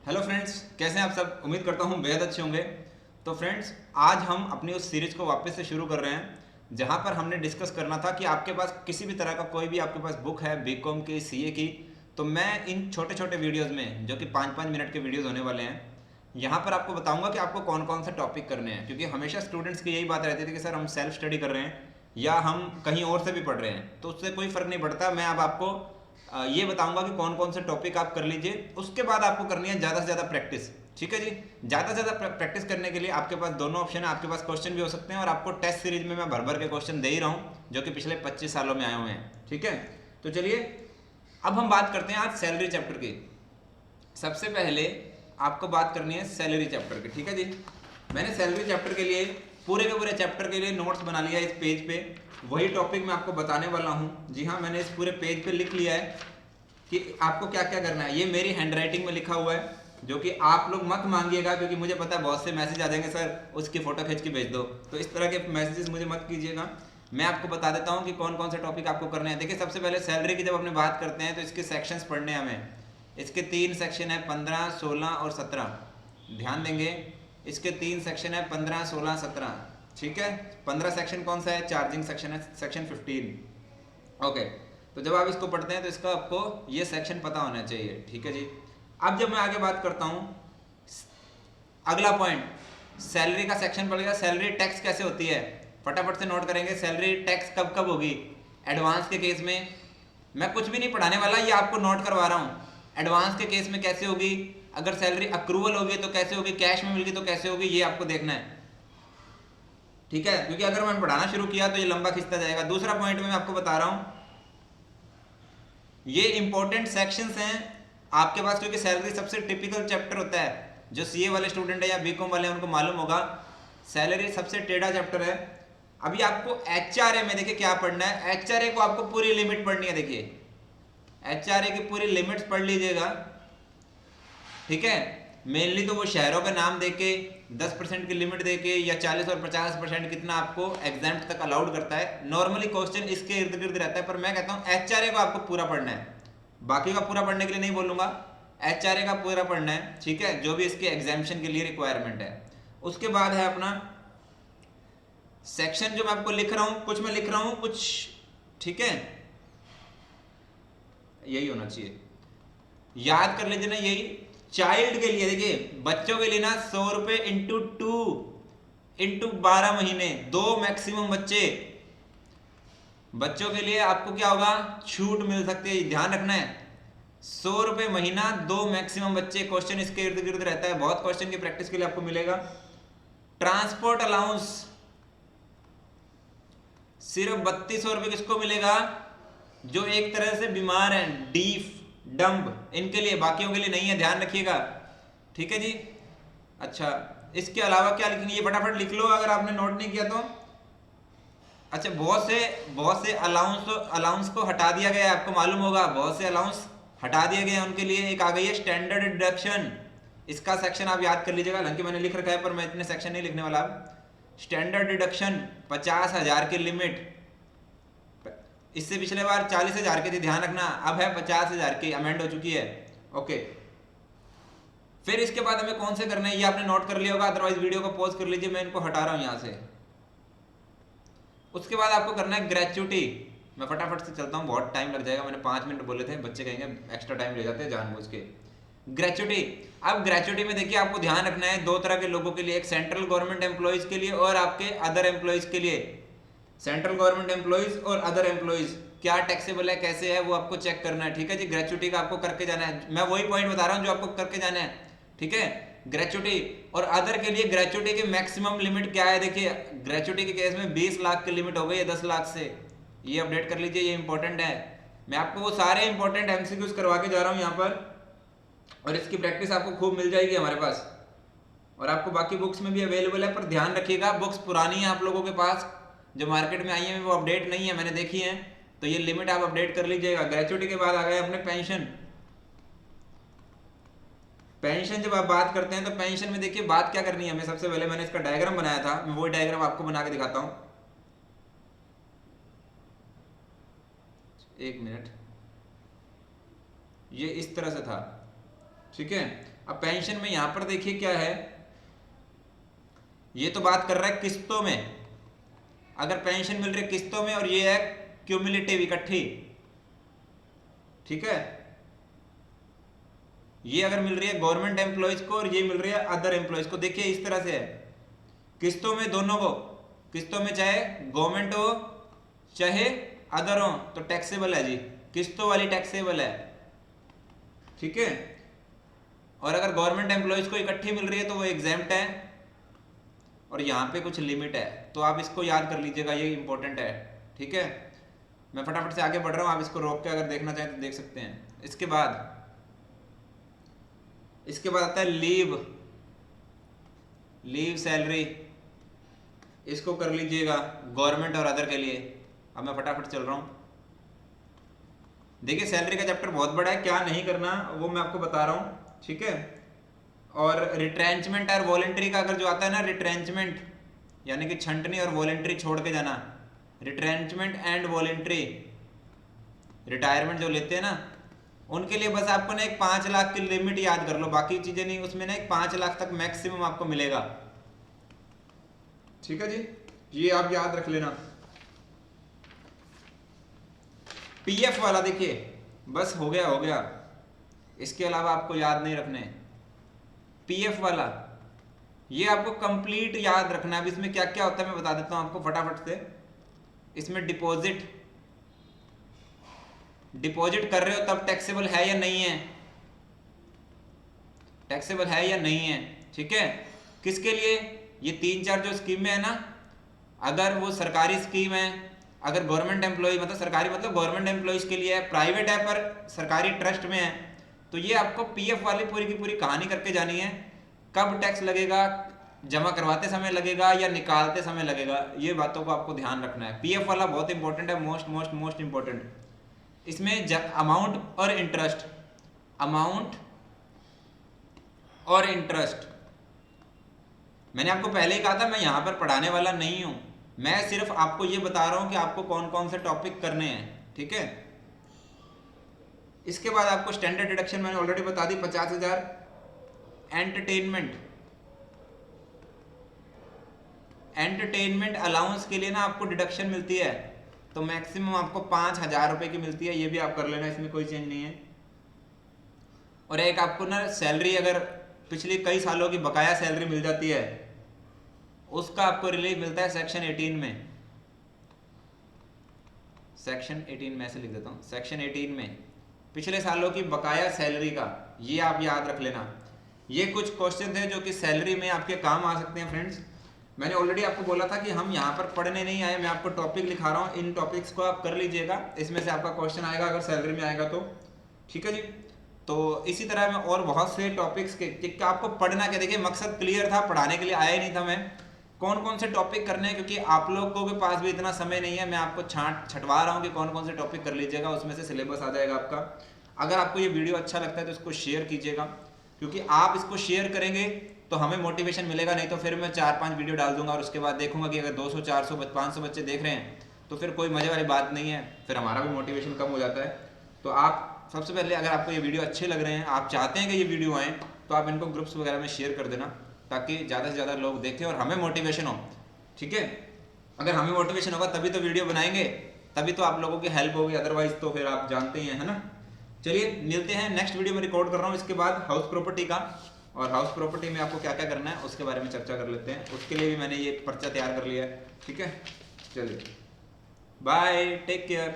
Hello friends, कैसे हैं आप सब। उम्मीद करता हूँ बेहद अच्छे होंगे। तो फ्रेंड्स, आज हम अपनी उस सीरीज़ को वापस से शुरू कर रहे हैं जहाँ पर हमने डिस्कस करना था कि आपके पास किसी भी तरह का कोई भी आपके पास बुक है बीकॉम की, सीए की, तो मैं इन छोटे छोटे वीडियोज़ में जो कि 5-5 मिनट के वीडियोज़ होने वाले हैं, यहाँ पर आपको बताऊंगा कि आपको कौन कौन सा टॉपिक करने हैं। क्योंकि हमेशा स्टूडेंट्स की यही बात रहती थी कि सर हम सेल्फ स्टडी कर रहे हैं या हम कहीं और से भी पढ़ रहे हैं, तो उससे कोई फ़र्क नहीं पड़ता। मैं अब आपको ये बताऊंगा कि कौन कौन से टॉपिक आप कर लीजिए। उसके बाद आपको करनी है ज़्यादा से ज़्यादा प्रैक्टिस। ठीक है जी। ज़्यादा से ज़्यादा प्रैक्टिस करने के लिए आपके पास दोनों ऑप्शन है। आपके पास क्वेश्चन भी हो सकते हैं और आपको टेस्ट सीरीज में मैं भर भर के क्वेश्चन दे ही रहा हूँ जो कि पिछले 25 सालों में आए हुए हैं। ठीक है, तो चलिए अब हम बात करते हैं आज सैलरी चैप्टर की। सबसे पहले आपको बात करनी है सैलरी चैप्टर की। ठीक है जी। मैंने सैलरी चैप्टर के लिए पूरे के पूरे चैप्टर के लिए नोट्स बना लिया है इस पेज पे। वही टॉपिक मैं आपको बताने वाला हूँ। जी हाँ, मैंने इस पूरे पेज पे लिख लिया है कि आपको क्या क्या करना है। ये मेरी हैंडराइटिंग में लिखा हुआ है जो कि आप लोग मत मांगिएगा, क्योंकि मुझे पता है बहुत से मैसेज आ जाएंगे, सर उसकी फ़ोटो खींच के भेज दो। तो इस तरह के मैसेजेस मुझे मत कीजिएगा। मैं आपको बता देता हूँ कि कौन कौन से टॉपिक आपको करने हैं। देखिए, सबसे पहले सैलरी की जब अपने बात करते हैं तो इसके सेक्शंस पढ़ने हैं हमें। इसके 3 सेक्शन है, 15, 16 और 17। ध्यान देंगे, इसके 3 सेक्शन है, 15, 16, 17। ठीक है। 15 सेक्शन कौन सा है? चार्जिंग सेक्शन है, सेक्शन 15। ओके। तो जब आप इसको पढ़ते हैं तो इसका आपको ये सेक्शन पता होना चाहिए। ठीक है जी। अब जब मैं आगे बात करता हूँ, अगला पॉइंट सैलरी का सेक्शन पड़ेगा। सैलरी टैक्स कैसे होती है, फटाफट से नोट करेंगे। सैलरी टैक्स कब कब होगी? एडवांस के केस में। मैं कुछ भी नहीं पढ़ाने वाला, ये आपको नोट करवा रहा हूँ। एडवांस के केस में कैसे होगी, अगर सैलरी अक्रूवल होगी तो कैसे होगी, कैश में मिलगी तो कैसे होगी, ये आपको देखना है। ठीक है, क्योंकि अगर मैंने पढ़ाना शुरू किया तो ये लंबा खिंचता जाएगा। दूसरा पॉइंट में मैं आपको बता रहा हूँ, ये इंपॉर्टेंट सेक्शंस हैं आपके पास, क्योंकि सैलरी सबसे टिपिकल चैप्टर होता है। जो सीए वाले स्टूडेंट है या बीकॉम वाले हैं उनको मालूम होगा, सैलरी सबसे टेढ़ा चैप्टर है। अभी आपको एचआरए में देखिए क्या पढ़ना है। एचआरए को आपको पूरी लिमिट पढ़नी है। देखिए, एचआरए की पूरी लिमिट्स पढ़ लीजिएगा। ठीक है। मेनली तो वो शहरों का नाम देके 10% की लिमिट देके या 40 और 50% कितना आपको एग्जाम तक अलाउड करता है। नॉर्मली क्वेश्चन इसके इर्द गिर्द रहता है, पर मैं कहता हूँ एचआरए को आपको पूरा पढ़ना है। बाकी का पूरा पढ़ने के लिए नहीं बोलूंगा, एचआरए का पूरा पढ़ना है। ठीक है, जो भी इसके एग्जामिशन के लिए रिक्वायरमेंट है। उसके बाद है अपना सेक्शन जो मैं आपको लिख रहा हूं, कुछ मैं लिख रहा हूं कुछ। ठीक है, यही होना चाहिए, याद कर लीजिए ना। यही चाइल्ड के लिए, देखिए बच्चों के लिए ना 100 रुपए इंटू 12 महीने, 2 मैक्सिमम बच्चे। बच्चों के लिए आपको क्या होगा, छूट मिल सकती है, ध्यान रखना है। 100 रुपए महीना, 2 मैक्सिमम बच्चे। क्वेश्चन इसके इर्द गिर्द रहता है, बहुत क्वेश्चन की प्रैक्टिस के लिए आपको मिलेगा। ट्रांसपोर्ट अलाउंस सिर्फ 3200 रुपये किसको मिलेगा? जो एक तरह से बीमार हैं, डीफ, डम्ब, इनके लिए, बाकियों के लिए नहीं है, ध्यान रखिएगा। ठीक है जी। अच्छा, इसके अलावा क्या लिखेंगे, ये फटाफट लिख लो अगर आपने नोट नहीं किया तो। अच्छा, बहुत से अलाउंस को हटा दिया गया है, आपको मालूम होगा। बहुत से अलाउंस हटा दिए गए हैं, उनके लिए एक आ गई है स्टैंडर्ड डिडक्शन। इसका सेक्शन आप याद कर लीजिएगा, हालांकि मैंने लिख रखा है पर मैं इतने सेक्शन नहीं लिखने वाला। स्टैंडर्ड डिडक्शन 50,000 की लिमिट, इससे पिछले बार 40,000 की थी, ध्यान रखना। अब है 50,000 की, अमेंड हो चुकी है। ओके। फिर इसके बाद हमें कौन से करने हैं, ये आपने नोट कर लिया होगा, अदरवाइज वीडियो को पॉज कर लीजिए, मैं इनको हटा रहा हूं यहां से। उसके बाद आपको करना है ग्रेचुटी। मैं फटाफट से चलता हूँ, बहुत टाइम लग जाएगा। मैंने 5 मिनट बोले थे, बच्चे कहेंगे एक्स्ट्रा टाइम ले जाते हैं जानबूझ के। ग्रेचुटी। अब ग्रेचुटी में देखिए आपको ध्यान रखना है, दो तरह के लोगों के लिए, एक सेंट्रल गवर्नमेंट एम्प्लॉयज के लिए और आपके अदर एम्प्लॉयज के लिए। सेंट्रल गवर्नमेंट एम्प्लॉयज और अदर एम्प्लॉयज क्या टैक्सेबल है, कैसे है, वो आपको चेक करना है। ठीक है जी। ग्रेचुटी का आपको करके जाना है, मैं वही पॉइंट बता रहा हूँ जो आपको करके जाना है। ठीक है। ग्रेचुटी और अदर के लिए ग्रेचुटी की मैक्सिमम लिमिट क्या है? देखिए, ग्रेचुटी के केस में 20 लाख की लिमिट हो गई है 10 लाख से। ये अपडेट कर लीजिए, ये इंपॉर्टेंट है। मैं आपको वो सारे इंपॉर्टेंट एमसीक्यूज करवा के जा रहा हूँ यहाँ पर, और इसकी प्रैक्टिस आपको खूब मिल जाएगी हमारे पास। और आपको बाकी बुक्स में भी अवेलेबल है, पर ध्यान रखिएगा बुक्स पुरानी है आप लोगों के पास, जो मार्केट में आई है वो अपडेट नहीं है, मैंने देखी है। तो ये लिमिट आप अपडेट कर लीजिएगा। ग्रेचुटी के बाद आ गए अपने पेंशन। पेंशन जब आप बात करते हैं तो पेंशन में देखिए बात क्या करनी है हमें। सबसे पहले मैंने इसका डायग्राम बनाया था, मैं वही डायग्राम आपको बना के दिखाता हूँ। एक मिनट, ये इस तरह से था। ठीक है। अब पेंशन में यहां पर देखिए क्या है, ये तो बात कर रहा है किस्तों में, अगर पेंशन मिल रही है किस्तों में और ये है क्यूमुलेटिव इकट्ठी, ठीक है, ये अगर मिल रही है गवर्नमेंट एम्प्लॉयज को और ये मिल रही है अदर एम्प्लॉयज को। देखिए इस तरह से है, किस्तों में दोनों को, किस्तों में चाहे गवर्नमेंट हो चाहे अदर हो तो टैक्सेबल है जी, किस्तों वाली टैक्सेबल है, ठीक है। और अगर गवर्नमेंट एम्प्लॉयज को इकट्ठी मिल रही है तो वो एग्जेम्प्ट है, और यहाँ पे कुछ लिमिट है, तो आप इसको याद कर लीजिएगा, ये इंपॉर्टेंट है, ठीक है। मैं फटाफट से आगे बढ़ रहा हूँ, आप इसको रोक के अगर देखना चाहें तो देख सकते हैं। इसके बाद आता है लीव सैलरी, इसको कर लीजिएगा गवर्नमेंट और अदर के लिए। अब मैं फटाफट चल रहा हूँ। देखिए सैलरी का चैप्टर बहुत बड़ा है, क्या नहीं करना वो मैं आपको बता रहा हूँ, ठीक है। और रिट्रेंचमेंट और वॉलेंट्री का अगर जो आता है ना, रिट्रेंचमेंट यानी कि छंटनी और वॉलेंट्री छोड़ के जाना, रिट्रेंचमेंट एंड वॉलेंट्री, रिटायरमेंट जो लेते हैं ना उनके लिए बस आपको ना एक 5 लाख की लिमिट याद कर लो, बाकी चीजें नहीं, उसमें ना एक 5 लाख तक मैक्सिमम आपको मिलेगा, ठीक है जी, ये आप याद रख लेना। पीएफ वाला देखिए बस हो गया, इसके अलावा आपको याद नहीं रखने। पीएफ वाला ये आपको कंप्लीट याद रखना है। अब इसमें क्या क्या होता है मैं बता देता हूं आपको फटाफट से। इसमें डिपॉजिट कर रहे हो तब टैक्सेबल है या नहीं है, टैक्सेबल है या नहीं है, ठीक है। किसके लिए, ये 3-4 जो स्कीमें है ना, अगर वो सरकारी स्कीम है, अगर गवर्नमेंट एम्प्लॉय मतलब सरकारी मतलब गवर्नमेंट एम्प्लॉयज के लिए है, प्राइवेट है पर सरकारी ट्रस्ट में है, तो ये आपको पीएफ वाली पूरी की पूरी कहानी करके जानी है। कब टैक्स लगेगा, जमा करवाते समय लगेगा या निकालते समय लगेगा, ये बातों को आपको ध्यान रखना है। पीएफ वाला बहुत इंपॉर्टेंट है, मोस्ट इंपॉर्टेंट। इसमें अमाउंट और इंटरेस्ट, अमाउंट और इंटरेस्ट, मैंने आपको पहले ही कहा था मैं यहां पर पढ़ाने वाला नहीं हूं, मैं सिर्फ आपको ये बता रहा हूं कि आपको कौन कौन से टॉपिक करने हैं, ठीक है। इसके बाद आपको स्टैंडर्ड डिडक्शन मैंने ऑलरेडी बता दी 50,000। एंटरटेनमेंट अलाउंस के लिए ना आपको डिडक्शन मिलती है, तो मैक्सिमम आपको 5,000 रुपए की मिलती है, ये भी आप कर लेना, इसमें कोई चेंज नहीं है। और एक आपको ना सैलरी अगर पिछली कई सालों की बकाया सैलरी मिल जाती है, उसका आपको रिलीफ मिलता है सेक्शन 18 में। सेक्शन 18 में ऐसे लिख देता हूं, सेक्शन 18 में पिछले सालों की बकाया सैलरी का, ये आप याद रख लेना। ये कुछ क्वेश्चन थे जो कि सैलरी में आपके काम आ सकते हैं फ्रेंड्स। मैंने ऑलरेडी आपको बोला था कि हम यहाँ पर पढ़ने नहीं आए, मैं आपको टॉपिक लिखा रहा हूँ, इन टॉपिक्स को आप कर लीजिएगा, इसमें से आपका क्वेश्चन आएगा अगर सैलरी में आएगा तो, ठीक है जी। तो इसी तरह में और बहुत से टॉपिक्स के आपको पढ़ना क्या, देखिए मकसद क्लियर था, पढ़ाने के लिए आया ही नहीं था मैं, कौन कौन से टॉपिक करने हैं, क्योंकि आप लोग को के पास भी इतना समय नहीं है, मैं आपको छटवा रहा हूँ कि कौन कौन से टॉपिक कर लीजिएगा, उसमें से सिलेबस आ जाएगा आपका। अगर आपको ये वीडियो अच्छा लगता है तो इसको शेयर कीजिएगा, क्योंकि आप इसको शेयर करेंगे तो हमें मोटिवेशन मिलेगा, नहीं तो फिर मैं 4-5 वीडियो डाल दूंगा और उसके बाद देखूंगा कि अगर 200 400 500 बच्चे देख रहे हैं तो फिर कोई मजे वाली बात नहीं है, फिर हमारा भी मोटिवेशन कम हो जाता है। तो आप सबसे पहले अगर आपको ये वीडियो अच्छे लग रहे हैं, आप चाहते हैं कि ये वीडियो आए, तो आप इनको ग्रुप्स वगैरह में शेयर कर देना, ताकि ज़्यादा से ज़्यादा लोग देखें और हमें मोटिवेशन हो, ठीक है। अगर हमें मोटिवेशन होगा तभी तो वीडियो बनाएंगे, तभी तो आप लोगों की हेल्प होगी, अदरवाइज तो फिर आप जानते ही हैं, है ना। चलिए मिलते हैं नेक्स्ट वीडियो में, रिकॉर्ड कर रहा हूँ इसके बाद हाउस प्रॉपर्टी का, और हाउस प्रॉपर्टी में आपको क्या क्या करना है उसके बारे में चर्चा कर लेते हैं। उसके लिए भी मैंने ये पर्चा तैयार कर लिया है, ठीक है। चलिए बाय, टेक केयर।